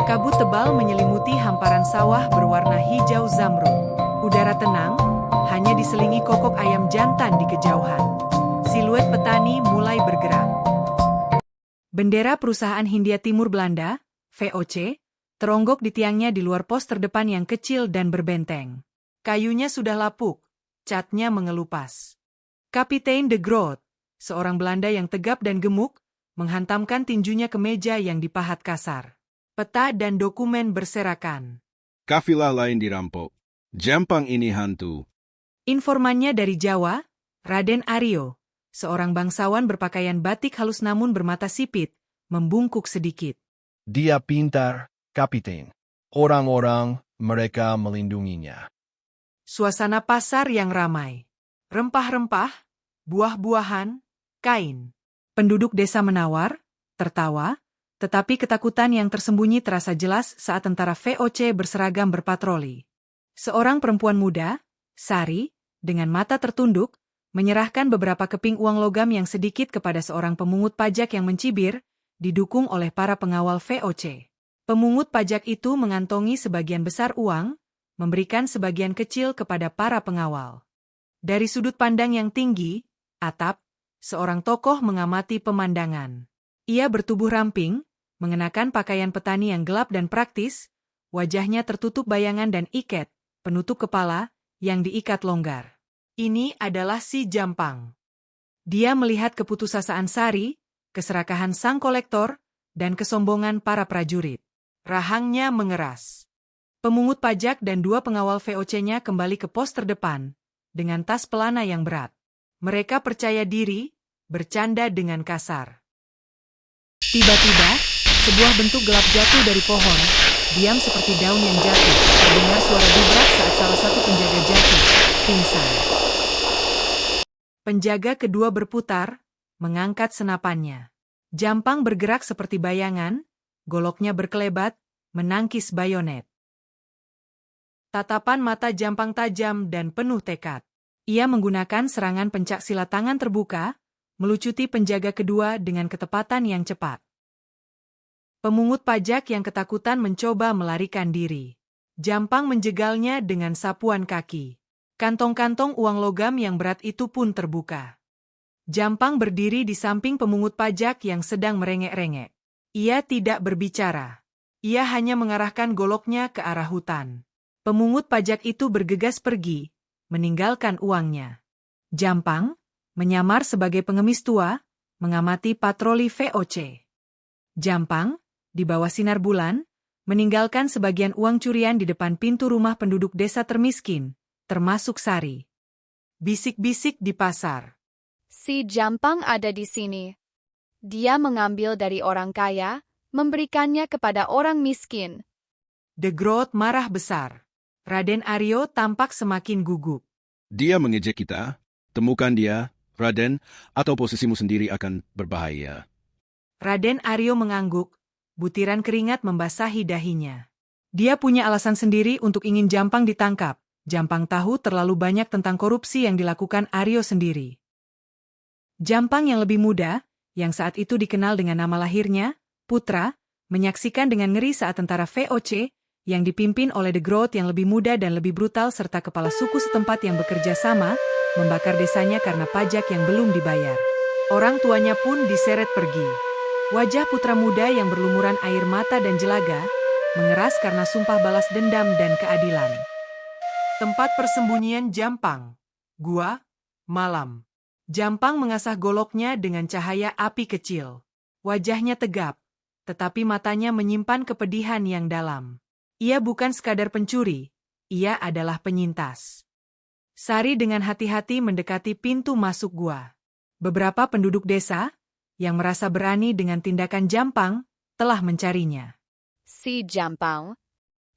Kabut tebal menyelimuti hamparan sawah berwarna hijau zamrud. Udara tenang, hanya diselingi kokok ayam jantan di kejauhan. Siluet petani mulai bergerak. Bendera perusahaan Hindia Timur Belanda, VOC, teronggok di tiangnya di luar pos terdepan yang kecil dan berbenteng. Kayunya sudah lapuk, catnya mengelupas. Kapitein de Groot, seorang Belanda yang tegap dan gemuk, menghantamkan tinjunya ke meja yang dipahat kasar. Peta dan dokumen berserakan. Kafilah lain dirampok. Jampang ini hantu. Informannya dari Jawa, Raden Aryo, seorang bangsawan berpakaian batik halus namun bermata sipit, membungkuk sedikit. Dia pintar, Kapiten. Orang-orang mereka melindunginya. Suasana pasar yang ramai. Rempah-rempah, buah-buahan, kain. Penduduk desa menawar, tertawa, tetapi ketakutan yang tersembunyi terasa jelas saat tentara VOC berseragam berpatroli. Seorang perempuan muda, Sari, dengan mata tertunduk, menyerahkan beberapa keping uang logam yang sedikit kepada seorang pemungut pajak yang mencibir, didukung oleh para pengawal VOC. Pemungut pajak itu mengantongi sebagian besar uang, memberikan sebagian kecil kepada para pengawal. Dari sudut pandang yang tinggi, atap, seorang tokoh mengamati pemandangan. Ia bertubuh ramping, mengenakan pakaian petani yang gelap dan praktis, wajahnya tertutup bayangan dan iket, penutup kepala, yang diikat longgar. Ini adalah si Jampang. Dia melihat keputusasaan Sari, keserakahan sang kolektor, dan kesombongan para prajurit. Rahangnya mengeras. Pemungut pajak dan dua pengawal VOC-nya kembali ke pos terdepan, dengan tas pelana yang berat. Mereka percaya diri, bercanda dengan kasar. Tiba-tiba, sebuah bentuk gelap jatuh dari pohon, diam seperti daun yang jatuh. Terdengar suara dubrak saat salah satu penjaga jatuh, pingsan. Penjaga kedua berputar, mengangkat senapannya. Jampang bergerak seperti bayangan, goloknya berkelebat, menangkis bayonet. Tatapan mata Jampang tajam dan penuh tekad. Ia menggunakan serangan pencak silat tangan terbuka, melucuti penjaga kedua dengan ketepatan yang cepat. Pemungut pajak yang ketakutan mencoba melarikan diri. Jampang menjegalnya dengan sapuan kaki. Kantong-kantong uang logam yang berat itu pun terbuka. Jampang berdiri di samping pemungut pajak yang sedang merengek-rengek. Ia tidak berbicara. Ia hanya mengarahkan goloknya ke arah hutan. Pemungut pajak itu bergegas pergi, meninggalkan uangnya. Jampang, menyamar sebagai pengemis tua, mengamati patroli VOC. Jampang, di bawah sinar bulan, meninggalkan sebagian uang curian di depan pintu rumah penduduk desa termiskin, termasuk Sari. Bisik-bisik di pasar. Si Jampang ada di sini. Dia mengambil dari orang kaya, memberikannya kepada orang miskin. De Groot marah besar. Raden Aryo tampak semakin gugup. Dia mengejek kita. Temukan dia, Raden, atau posisimu sendiri akan berbahaya. Raden Aryo mengangguk, butiran keringat membasahi dahinya. Dia punya alasan sendiri untuk ingin Jampang ditangkap. Jampang tahu terlalu banyak tentang korupsi yang dilakukan Aryo sendiri. Jampang yang lebih muda, yang saat itu dikenal dengan nama lahirnya, Putra, menyaksikan dengan ngeri saat tentara VOC, yang dipimpin oleh De Groot yang lebih muda dan lebih brutal serta kepala suku setempat yang bekerja sama, membakar desanya karena pajak yang belum dibayar. Orang tuanya pun diseret pergi. Wajah putra muda yang berlumuran air mata dan jelaga, mengeras karena sumpah balas dendam dan keadilan. Tempat persembunyian Jampang. Gua, malam. Jampang mengasah goloknya dengan cahaya api kecil. Wajahnya tegap, tetapi matanya menyimpan kepedihan yang dalam. Ia bukan sekadar pencuri, ia adalah penyintas. Sari dengan hati-hati mendekati pintu masuk gua. Beberapa penduduk desa, yang merasa berani dengan tindakan Jampang, telah mencarinya. Si Jampang.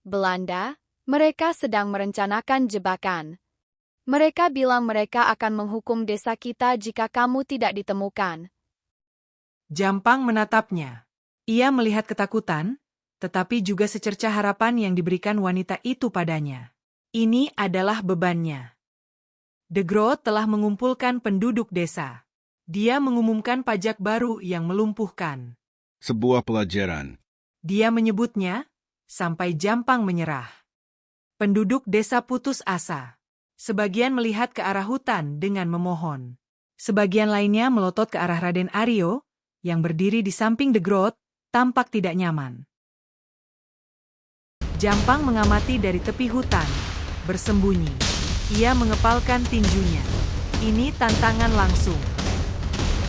Belanda, mereka sedang merencanakan jebakan. Mereka bilang mereka akan menghukum desa kita jika kamu tidak ditemukan. Jampang menatapnya. Ia melihat ketakutan, tetapi juga secercah harapan yang diberikan wanita itu padanya. Ini adalah bebannya. De Groot telah mengumpulkan penduduk desa. Dia mengumumkan pajak baru yang melumpuhkan. Sebuah pelajaran. Dia menyebutnya sampai Jampang menyerah. Penduduk desa putus asa. Sebagian melihat ke arah hutan dengan memohon. Sebagian lainnya melotot ke arah Raden Aryo, yang berdiri di samping The Grot, tampak tidak nyaman. Jampang mengamati dari tepi hutan, bersembunyi. Ia mengepalkan tinjunya. Ini tantangan langsung.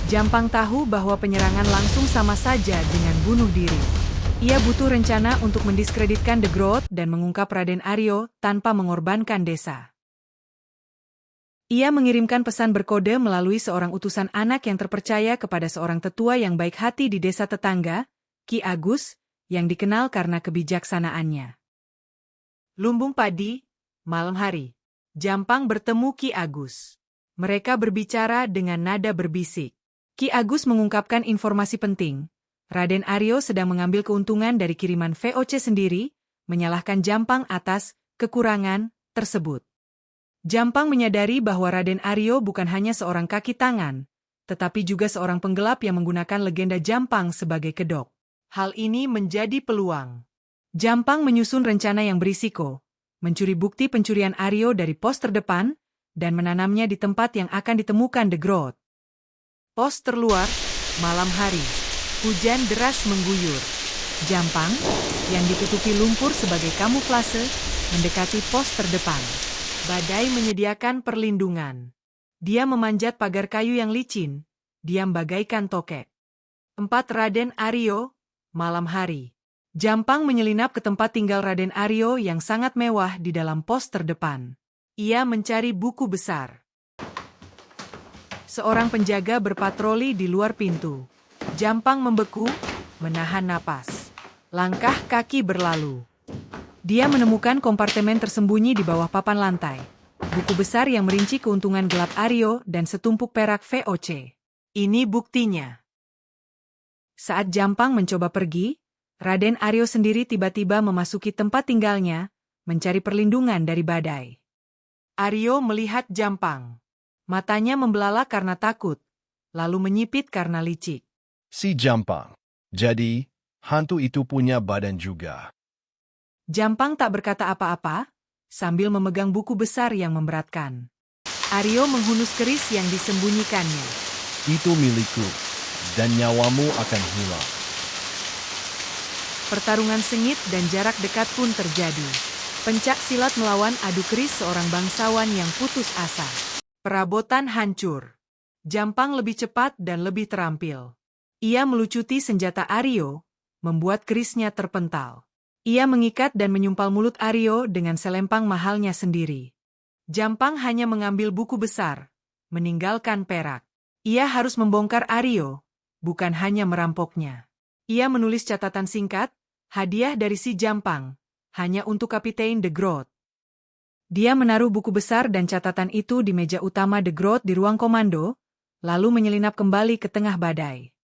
Jampang tahu bahwa penyerangan langsung sama saja dengan bunuh diri. Ia butuh rencana untuk mendiskreditkan The Grot dan mengungkap Raden Aryo tanpa mengorbankan desa. Ia mengirimkan pesan berkode melalui seorang utusan anak yang terpercaya kepada seorang tetua yang baik hati di desa tetangga, Ki Agus, yang dikenal karena kebijaksanaannya. Lumbung padi, malam hari. Jampang bertemu Ki Agus. Mereka berbicara dengan nada berbisik. Ki Agus mengungkapkan informasi penting. Raden Aryo sedang mengambil keuntungan dari kiriman VOC sendiri, menyalahkan Jampang atas kekurangan tersebut. Jampang menyadari bahwa Raden Aryo bukan hanya seorang kaki tangan, tetapi juga seorang penggelap yang menggunakan legenda Jampang sebagai kedok. Hal ini menjadi peluang. Jampang menyusun rencana yang berisiko, mencuri bukti pencurian Aryo dari pos terdepan, dan menanamnya di tempat yang akan ditemukan The Grot. Pos terluar, malam hari. Hujan deras mengguyur. Jampang, yang ditutupi lumpur sebagai kamuflase, mendekati pos terdepan. Badai menyediakan perlindungan. Dia memanjat pagar kayu yang licin, diam bagaikan tokek. 4 Raden Aryo, malam hari. Jampang menyelinap ke tempat tinggal Raden Aryo yang sangat mewah di dalam pos terdepan. Ia mencari buku besar. Seorang penjaga berpatroli di luar pintu. Jampang membeku, menahan napas. Langkah kaki berlalu. Dia menemukan kompartemen tersembunyi di bawah papan lantai. Buku besar yang merinci keuntungan gelap Aryo dan setumpuk perak VOC. Ini buktinya. Saat Jampang mencoba pergi, Raden Aryo sendiri tiba-tiba memasuki tempat tinggalnya, mencari perlindungan dari badai. Aryo melihat Jampang. Matanya membelalak karena takut, lalu menyipit karena licik. Si Jampang. Jadi, hantu itu punya badan juga. Jampang tak berkata apa-apa, sambil memegang buku besar yang memberatkan. Aryo menghunus keris yang disembunyikannya. Itu milikku, dan nyawamu akan hilang. Pertarungan sengit dan jarak dekat pun terjadi. Pencak silat melawan adu keris seorang bangsawan yang putus asa. Perabotan hancur. Jampang lebih cepat dan lebih terampil. Ia melucuti senjata Aryo, membuat kerisnya terpental. Ia mengikat dan menyumpal mulut Aryo dengan selempang mahalnya sendiri. Jampang hanya mengambil buku besar, meninggalkan perak. Ia harus membongkar Aryo, bukan hanya merampoknya. Ia menulis catatan singkat, hadiah dari si Jampang, hanya untuk Kapitein The Grot. Dia menaruh buku besar dan catatan itu di meja utama The Grot di ruang komando, lalu menyelinap kembali ke tengah badai.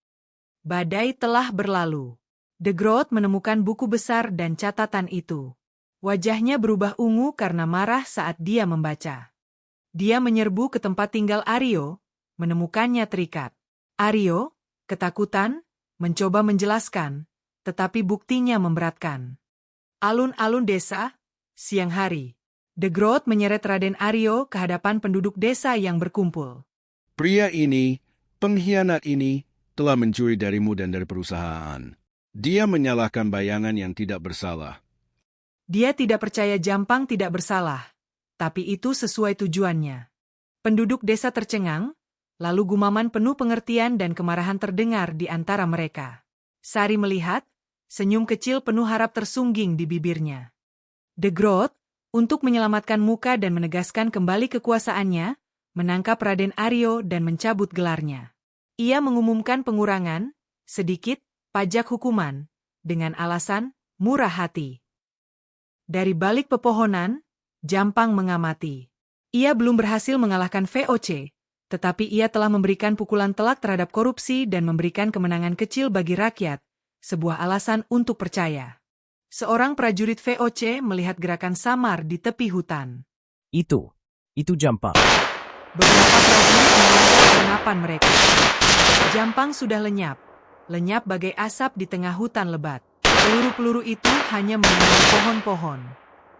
Badai telah berlalu. The Grot menemukan buku besar dan catatan itu. Wajahnya berubah ungu karena marah saat dia membaca. Dia menyerbu ke tempat tinggal Aryo, menemukannya terikat. Aryo, ketakutan, mencoba menjelaskan, tetapi buktinya memberatkan. Alun-alun desa, siang hari. The Grot menyeret Raden Aryo ke hadapan penduduk desa yang berkumpul. Pria ini, pengkhianat ini, telah mencuri darimu dan dari perusahaan. Dia menyalahkan bayangan yang tidak bersalah. Dia tidak percaya Jampang tidak bersalah, tapi itu sesuai tujuannya. Penduduk desa tercengang, lalu gumaman penuh pengertian dan kemarahan terdengar di antara mereka. Sari melihat, senyum kecil penuh harap tersungging di bibirnya. The Grot, untuk menyelamatkan muka dan menegaskan kembali kekuasaannya, menangkap Raden Aryo dan mencabut gelarnya. Ia mengumumkan pengurangan, sedikit, pajak hukuman, dengan alasan murah hati. Dari balik pepohonan, Jampang mengamati. Ia belum berhasil mengalahkan VOC, tetapi ia telah memberikan pukulan telak terhadap korupsi dan memberikan kemenangan kecil bagi rakyat, sebuah alasan untuk percaya. Seorang prajurit VOC melihat gerakan samar di tepi hutan. Itu Jampang. Beberapa prajurit menangkap senapan mereka. Jampang sudah lenyap bagai asap di tengah hutan lebat. Peluru-peluru itu hanya mengenai pohon-pohon.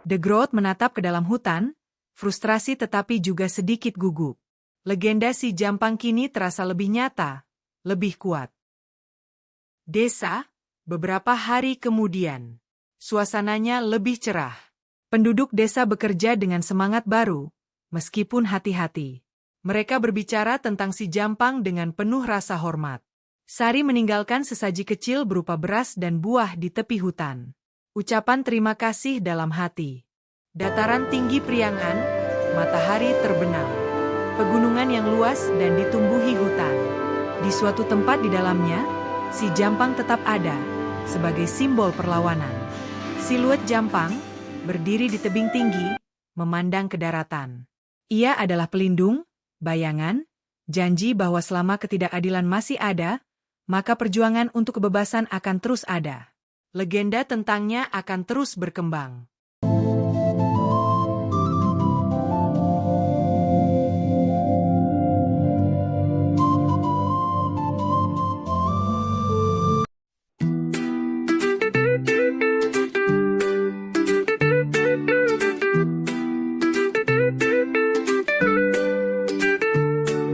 The Groat menatap ke dalam hutan, frustrasi tetapi juga sedikit gugup. Legenda si Jampang kini terasa lebih nyata, lebih kuat. Desa, beberapa hari kemudian. Suasananya lebih cerah. Penduduk desa bekerja dengan semangat baru, meskipun hati-hati. Mereka berbicara tentang si Jampang dengan penuh rasa hormat. Sari meninggalkan sesaji kecil berupa beras dan buah di tepi hutan. Ucapan terima kasih dalam hati. Dataran tinggi Priangan, matahari terbenam. Pegunungan yang luas dan ditumbuhi hutan. Di suatu tempat di dalamnya, si Jampang tetap ada, sebagai simbol perlawanan. Siluet Jampang, berdiri di tebing tinggi, memandang ke daratan. Ia adalah pelindung, bayangan, janji bahwa selama ketidakadilan masih ada, maka perjuangan untuk kebebasan akan terus ada. Legenda tentangnya akan terus berkembang.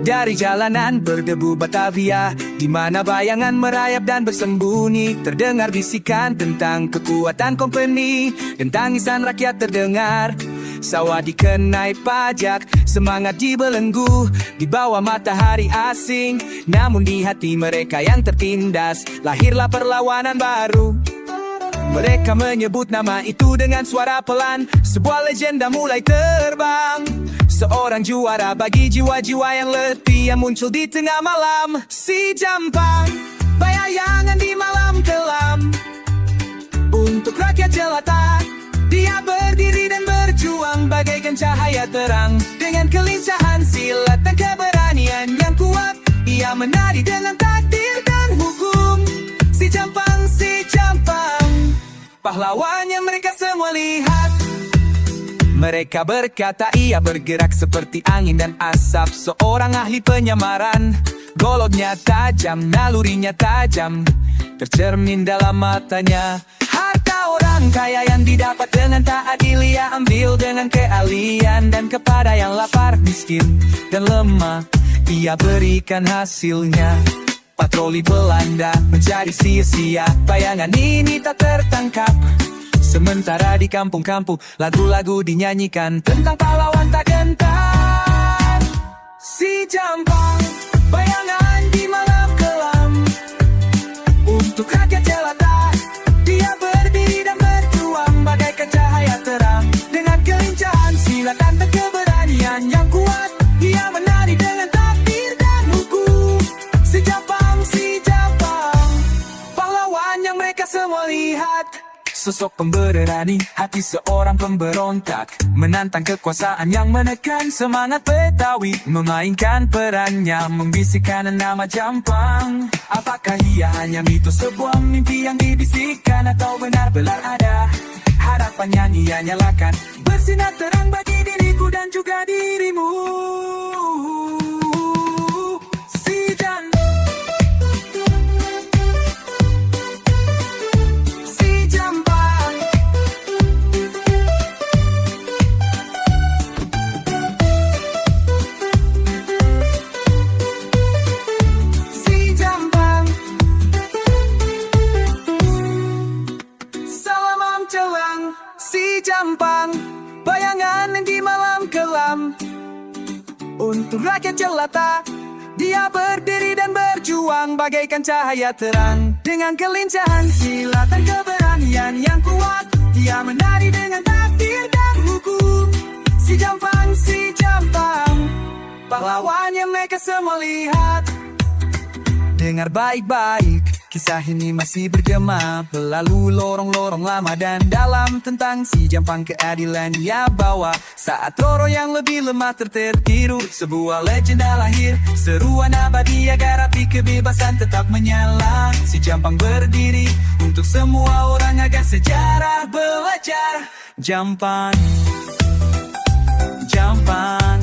Dari jalanan berdebu Batavia, di mana bayangan merayap dan bersembunyi, terdengar bisikan tentang kekuatan company, dan tangisan rakyat terdengar. Sawah dikenai pajak, semangat dibelenggu, di bawah matahari asing. Namun di hati mereka yang tertindas, lahirlah perlawanan baru. Mereka menyebut nama itu dengan suara pelan, sebuah legenda mulai terbang. Seorang juara bagi jiwa-jiwa yang letih yang muncul di tengah malam. Si Jampang, bayangan di malam kelam. Untuk rakyat jelata, dia berdiri dan berjuang bagaikan cahaya terang. Dengan kelincahan silat dan keberanian yang kuat, ia menari dengan takdir dan hukum. Si Jampang, si Jampang, pahlawan yang mereka semua lihat. Mereka berkata ia bergerak seperti angin dan asap, seorang ahli penyamaran. Golotnya tajam, nalurinya tajam, tercermin dalam matanya. Harta orang kaya yang didapat dengan tak adil ia ambil dengan keahlian, dan kepada yang lapar, miskin, dan lemah ia berikan hasilnya. Patroli Belanda mencari sia-sia, bayangan ini tak tertangkap. Sementara di kampung-kampung lagu-lagu dinyanyikan tentang pahlawan tak gentar. Si Jampang, bayangan di malam kelam. Untuk rakyat jelata, dia berdiri dan berjuang bagaikan cahaya terang. Dengan kelincahan silat dan keberanian yang kuat, dia menari dengan takdir dan hukum. Si Jampang, pahlawan yang mereka semua lihat. Sosok pemberani, hati seorang pemberontak, menantang kekuasaan yang menekan semangat Betawi, memainkan perannya, membisikkan nama Jampang. Apakah ia hanya mitos, sebuah mimpi yang dibisikkan, atau benar-benar ada harapan yang ia nyalakan, bersinar terang bagi diriku dan juga dirimu. Si Jampang, bayangan yang di malam kelam. Untuk rakyat jelata, dia berdiri dan berjuang bagaikan cahaya terang. Dengan kelincahan silat dan keberanian yang kuat, dia menari dengan takdir dan hukum. Si Jampang, pahlawan yang mereka semua lihat. Dengar baik-baik, kisah ini masih bergema, melalui lorong-lorong lama dan dalam, tentang si Jampang keadilan ia bawa. Saat Roro yang lebih lemah tertiru, sebuah legenda lahir, seruan abadi agar api kebebasan tetap menyala. Si Jampang berdiri untuk semua orang agar sejarah belajar. Jampang, Jampang,